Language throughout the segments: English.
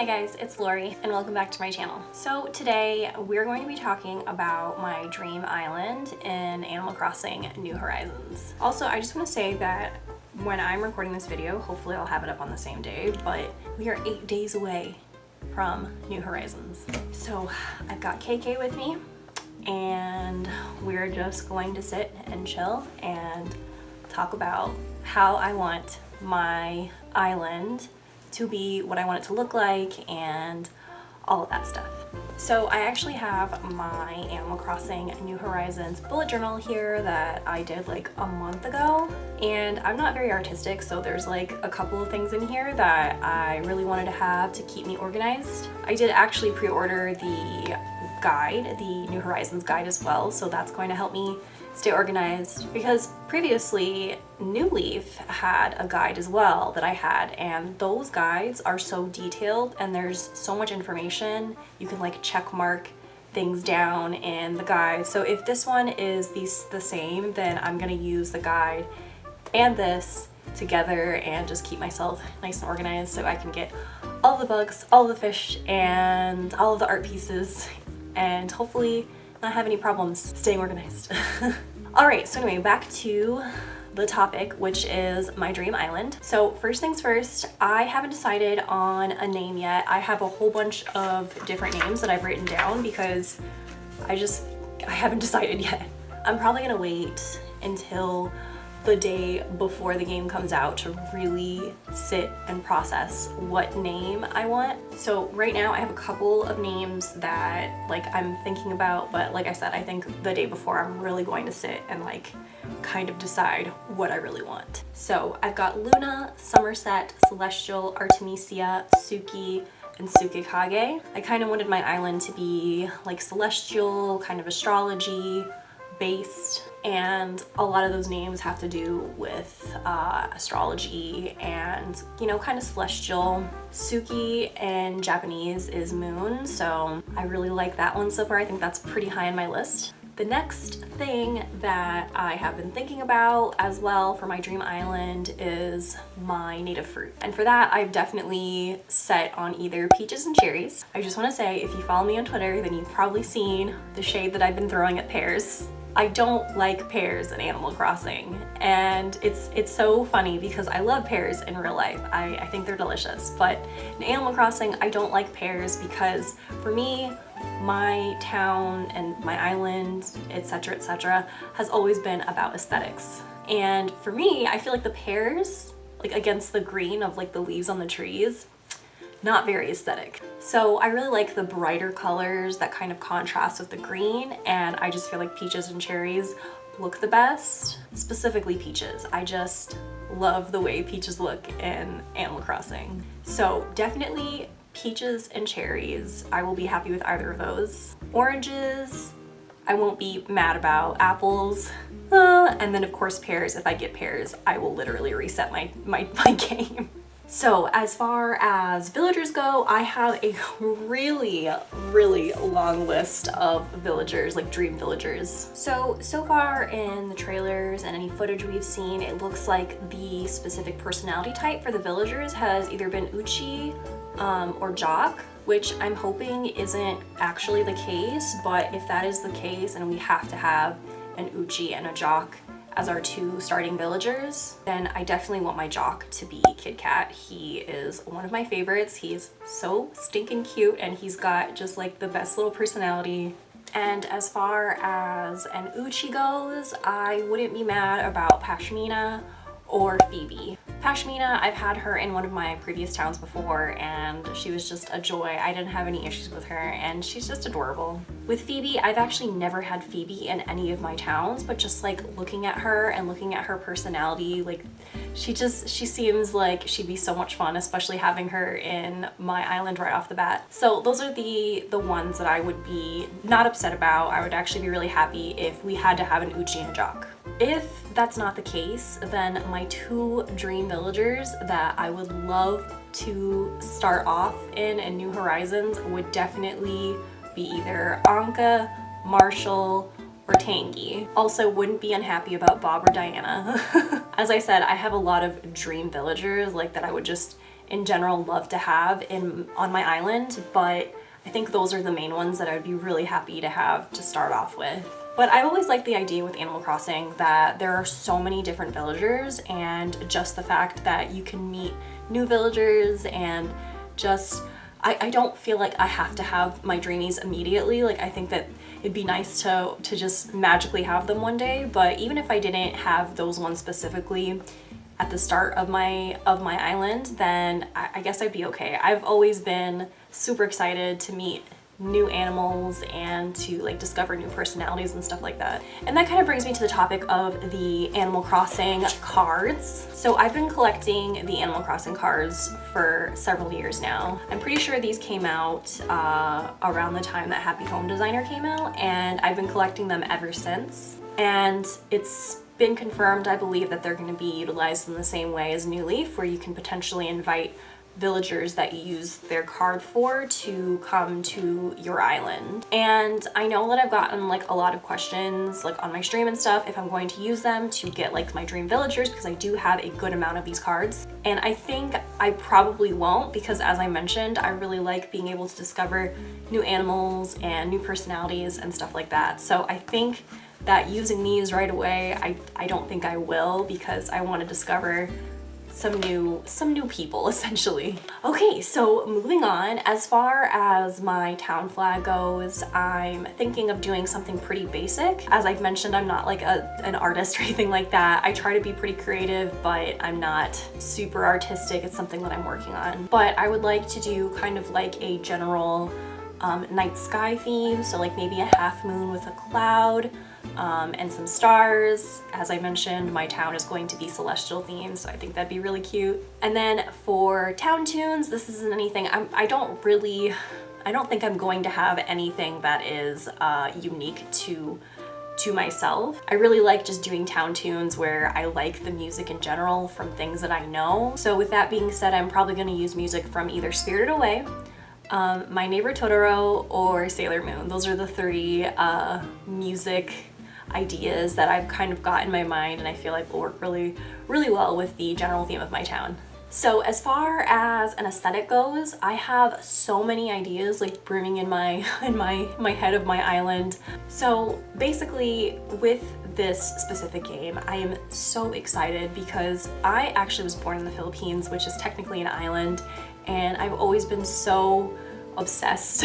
Hi guys, it's Lori and welcome back to my channel. So today we're going to be talking about my dream island in Animal Crossing New Horizons. Also, I just want to say that when I'm recording this video, hopefully I'll have it up on the same day, but we are 8 days away from New Horizons. So I've got KK with me and we're just going to sit and chill and talk about how I want my island to be, what I want it to look like, and all of that stuff. So I actually have my Animal Crossing New Horizons bullet journal here that I did like a month ago, and I'm not very artistic, so there's like a couple of things in here that I really wanted to have to keep me organized. I did actually pre-order the guide, the New Horizons guide as well, so that's going to help me stay organized, because previously New Leaf had a guide as well that I had, and those guides are so detailed and there's so much information. You can like check mark things down in the guide. So if this one is the same, then I'm gonna use the guide and this together and just keep myself nice and organized so I can get all the bugs, all the fish, and all of the art pieces, and hopefully not have any problems staying organized. Alright, so anyway, back to the topic, which is my dream island. So first things first, I haven't decided on a name yet. I have a whole bunch of different names that I've written down because I haven't decided yet. I'm probably gonna wait until the day before the game comes out to really sit and process what name I want. So right now I have a couple of names that like I'm thinking about, but like I said, I think the day before I'm really going to sit and like kind of decide what I really want. So I've got Luna, Somerset, Celestial, Artemisia, Suki, and Tsukikage. I kind of wanted my island to be like celestial, kind of astrology based, and a lot of those names have to do with astrology and, you know, kind of celestial. Suki in Japanese is moon, so I really like that one so far. I think that's pretty high on my list. The next thing that I have been thinking about as well for my dream island is my native fruit. And for that, I've definitely set on either peaches and cherries. I just want to say, if you follow me on Twitter, then you've probably seen the shade that I've been throwing at pears. I don't like pears in Animal Crossing, and it's so funny because I love pears in real life. I think they're delicious, but in Animal Crossing I don't like pears because for me, my town and my island, etc., has always been about aesthetics. And for me, I feel like the pears, like against the green of like the leaves on the trees, not very aesthetic. So I really like the brighter colors that kind of contrast with the green, and I just feel like peaches and cherries look the best. Specifically peaches. I just love the way peaches look in Animal Crossing. So definitely peaches and cherries. I will be happy with either of those. Oranges, I won't be mad about. Apples, and then of course pears. If I get pears, I will literally reset my game. So as far as villagers go, I have a really long list of villagers, like dream villagers. So far in the trailers and any footage we've seen, it looks like the specific personality type for the villagers has either been Uchi or Jock, which I'm hoping isn't actually the case, but if that is the case and we have to have an Uchi and a Jock as our two starting villagers, then I definitely want my Jock to be Kit Kat. He is one of my favorites. He's so stinking cute and he's got just like the best little personality. And as far as an Uchi goes, I wouldn't be mad about Pashmina or Phoebe. Pashmina, I've had her in one of my previous towns before and she was just a joy. I didn't have any issues with her and she's just adorable. With Phoebe, I've actually never had Phoebe in any of my towns, but just like looking at her and looking at her personality, like she seems like she'd be so much fun, especially having her in my island right off the bat. So those are the ones that I would be not upset about. I would actually be really happy if we had to have an Uchi and a Jock. If that's not the case, then my two dream villagers that I would love to start off in New Horizons would definitely be either Anka, Marshall, or Tangy. Also, wouldn't be unhappy about Bob or Diana. As I said, I have a lot of dream villagers like that I would just in general love to have on my island, but I think those are the main ones that I would be really happy to have to start off with. But I've always liked the idea with Animal Crossing that there are so many different villagers, and just the fact that you can meet new villagers, and just I don't feel like I have to have my dreamies immediately. Like, I think that it'd be nice to just magically have them one day, but even if I didn't have those ones specifically at the start of my island, then I guess I'd be okay. I've always been super excited to meet new animals and to like discover new personalities and stuff like that. And that kind of brings me to the topic of the Animal Crossing cards. So I've been collecting the Animal Crossing cards for several years now. I'm pretty sure these came out around the time that Happy Home Designer came out, and I've been collecting them ever since. And it's been confirmed, I believe, that they're going to be utilized in the same way as New Leaf, where you can potentially invite villagers that you use their card for to come to your island. And I know that I've gotten like a lot of questions like on my stream and stuff if I'm going to use them to get like my dream villagers, because I do have a good amount of these cards. And I think I probably won't, because as I mentioned, I really like being able to discover new animals and new personalities and stuff like that. So I think that using these right away, I don't think I will, because I want to discover some new people essentially. Okay, so moving on, as far as my town flag goes, I'm thinking of doing something pretty basic. As I've mentioned, I'm not like an artist or anything like that. I try to be pretty creative, but I'm not super artistic. It's something that I'm working on. But I would like to do kind of like a general night sky theme, so like maybe a half moon with a cloud, and some stars. As I mentioned, my town is going to be celestial themed, so I think that'd be really cute. And then for town tunes, this isn't anything, I don't think I'm going to have anything that is unique to myself. I really like just doing town tunes where I like the music in general from things that I know. So with that being said, I'm probably going to use music from either Spirited Away, My Neighbor Totoro, or Sailor Moon. Those are the three music ideas that I've kind of got in my mind, and I feel like will work really, really well with the general theme of my town. So as far as an aesthetic goes, I have so many ideas like brimming in my head of my island. So basically with this specific game, I am so excited because I actually was born in the Philippines, which is technically an island, and I've always been so obsessed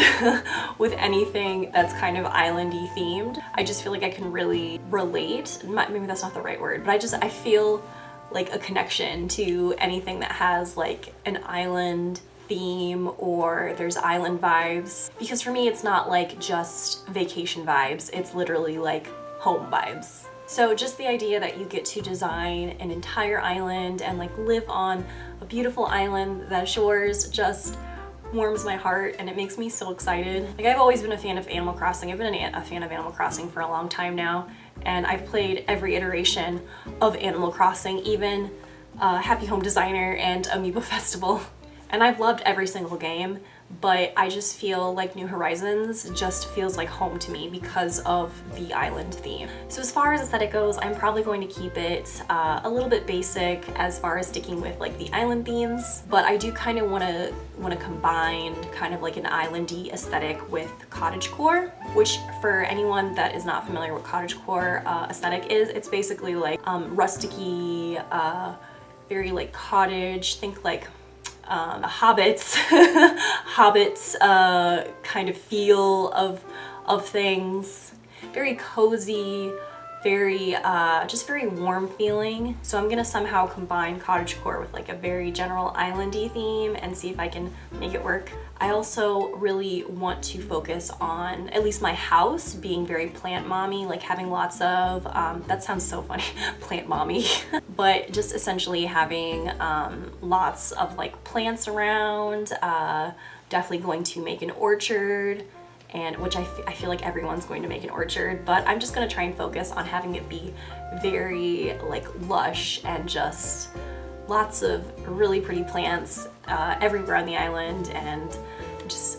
with anything that's kind of islandy themed. I just feel like I can really relate. Maybe that's not the right word, but I feel like a connection to anything that has like an island theme or there's island vibes. Because for me, it's not like just vacation vibes, it's literally like home vibes. So just the idea that you get to design an entire island and like live on a beautiful island that shores just warms my heart, and it makes me so excited. Like, I've always been a fan of Animal Crossing. I've been a fan of Animal Crossing for a long time now, and I've played every iteration of Animal Crossing, even Happy Home Designer and Amiibo Festival. And I've loved every single game, but I just feel like New Horizons just feels like home to me because of the island theme. So as far as aesthetic goes, I'm probably going to keep it a little bit basic as far as sticking with like the island themes, but I do kind of want to combine kind of like an islandy aesthetic with cottagecore, which for anyone that is not familiar with cottagecore aesthetic is, it's basically like rusticy, very like cottage, think like hobbits kind of feel of things. Very cozy, very just very warm feeling. So I'm gonna somehow combine cottagecore with like a very general islandy theme and see if I can make it work. I also really want to focus on at least my house being very plant mommy, like having lots of that sounds so funny, plant mommy, but just essentially having lots of like plants around. Definitely going to make an orchard, and which I feel like everyone's going to make an orchard, but I'm just gonna try and focus on having it be very like lush and just lots of really pretty plants everywhere on the island, and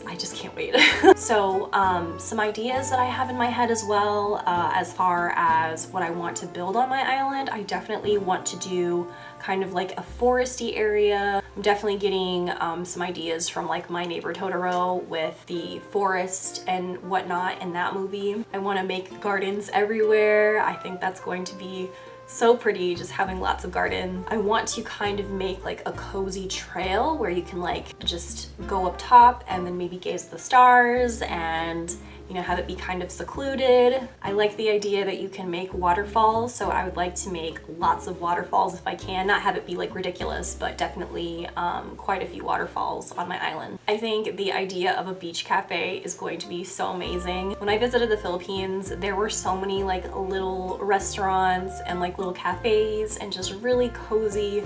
I just can't wait. So some ideas that I have in my head as well, as far as what I want to build on my island, I definitely want to do kind of like a foresty area. I'm I'm definitely getting some ideas from like My Neighbor Totoro with the forest and whatnot in that movie. I want to make gardens everywhere. I think that's going to be so pretty, just having lots of garden. I want to kind of make like a cozy trail where you can like just go up top and then maybe gaze at the stars and, you know, have it be kind of secluded. I like the idea that you can make waterfalls, so I would like to make lots of waterfalls if I can. Not have it be like ridiculous, but definitely quite a few waterfalls on my island. I think the idea of a beach cafe is going to be so amazing. When I visited the Philippines, there were so many like little restaurants and like little cafes and just really cozy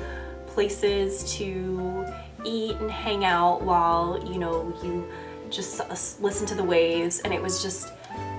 places to eat and hang out while, you know, you just listen to the waves, and it was just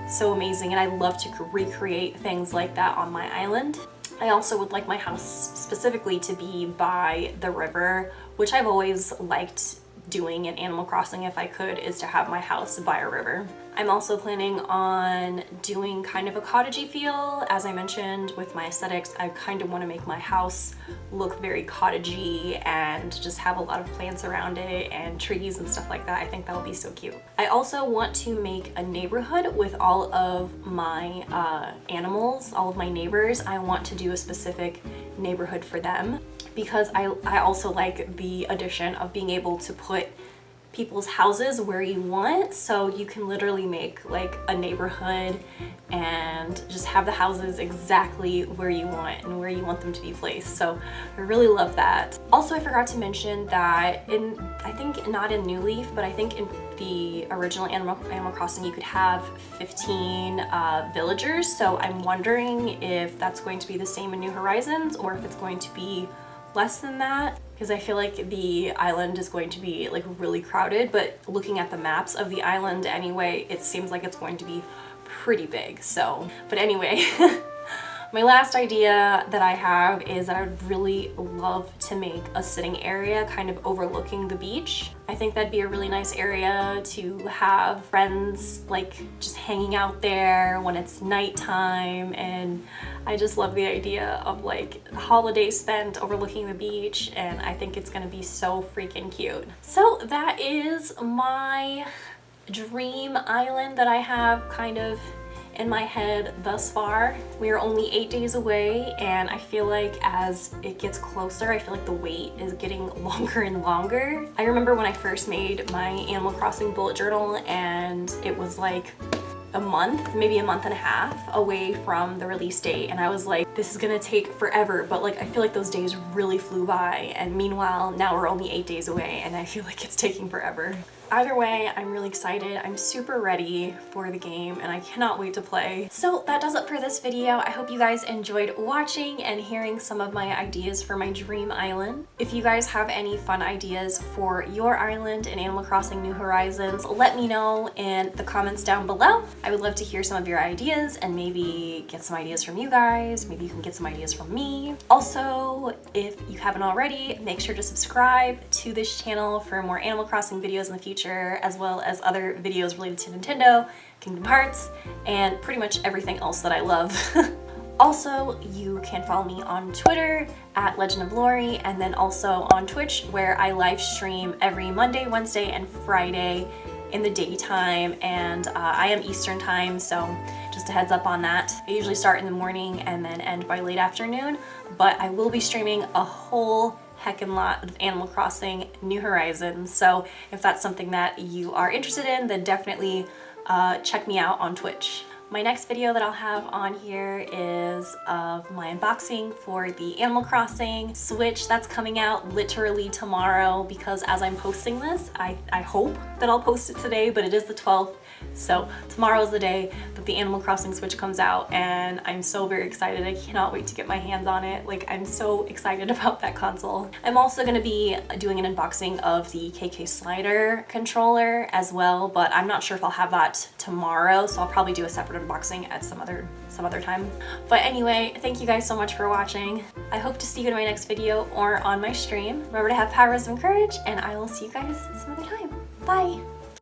so amazing, and I love to recreate things like that on my island. I also would like my house specifically to be by the river, which I've always liked doing in Animal Crossing if I could, is to have my house by a river. I'm also planning on doing kind of a cottagey feel. As I mentioned with my aesthetics, I kind of want to make my house look very cottagey and just have a lot of plants around it and trees and stuff like that. I think that would be so cute. I also want to make a neighborhood with all of my animals, all of my neighbors. I want to do a specific neighborhood for them, because I also like the addition of being able to put people's houses where you want, so you can literally make like a neighborhood and just have the houses exactly where you want and where you want them to be placed. So I really love that. Also, I forgot to mention that I think not in New Leaf, but I think in the original Animal Crossing you could have 15 villagers, so I'm wondering if that's going to be the same in New Horizons or if it's going to be less than that, because I feel like the island is going to be like really crowded, but looking at the maps of the island anyway, it seems like it's going to be pretty big. So, but anyway, my last idea that I have is that I would really love to make a sitting area kind of overlooking the beach. I think that'd be a really nice area to have friends like just hanging out there when it's nighttime, and I just love the idea of like holidays spent overlooking the beach, and I think it's gonna be so freaking cute. So that is my dream island that I have kind of in my head thus far. We are only 8 days away, and I feel like as it gets closer, I feel like the wait is getting longer and longer. I remember when I first made my Animal Crossing bullet journal, and it was like a month, maybe a month and a half away from the release date, and I was like, this is gonna take forever, but like I feel like those days really flew by, and meanwhile now we're only 8 days away and I feel like it's taking forever. Either way, I'm really excited. I'm super ready for the game and I cannot wait to play. So that does it for this video. I hope you guys enjoyed watching and hearing some of my ideas for my dream island. If you guys have any fun ideas for your island in Animal Crossing New Horizons, let me know in the comments down below. I would love to hear some of your ideas and maybe get some ideas from you guys. Maybe you can get some ideas from me. Also, if you haven't already, make sure to subscribe to this channel for more Animal Crossing videos in the future, as well as other videos related to Nintendo, Kingdom Hearts, and pretty much everything else that I love. Also, you can follow me on Twitter at Legend of Lori, and then also on Twitch, where I live stream every Monday, Wednesday, and Friday in the daytime, and I am Eastern time, so just a heads up on that. I usually start in the morning and then end by late afternoon, but I will be streaming a whole heckin' lot of Animal Crossing New Horizons, so if that's something that you are interested in, then definitely check me out on Twitch. My next video that I'll have on here is of my unboxing for the Animal Crossing Switch. That's coming out literally tomorrow, because as I'm posting this, I hope that I'll post it today, but it is the 12th. So tomorrow's the day that the Animal Crossing Switch comes out, and I'm so very excited. I cannot wait to get my hands on it. Like, I'm so excited about that console. I'm also going to be doing an unboxing of the KK Slider controller as well, but I'm not sure if I'll have that tomorrow, so I'll probably do a separate unboxing at some other time. But anyway, thank you guys so much for watching. I hope to see you in my next video or on my stream. Remember to have power, wisdom, courage, and I will see you guys some other time. Bye!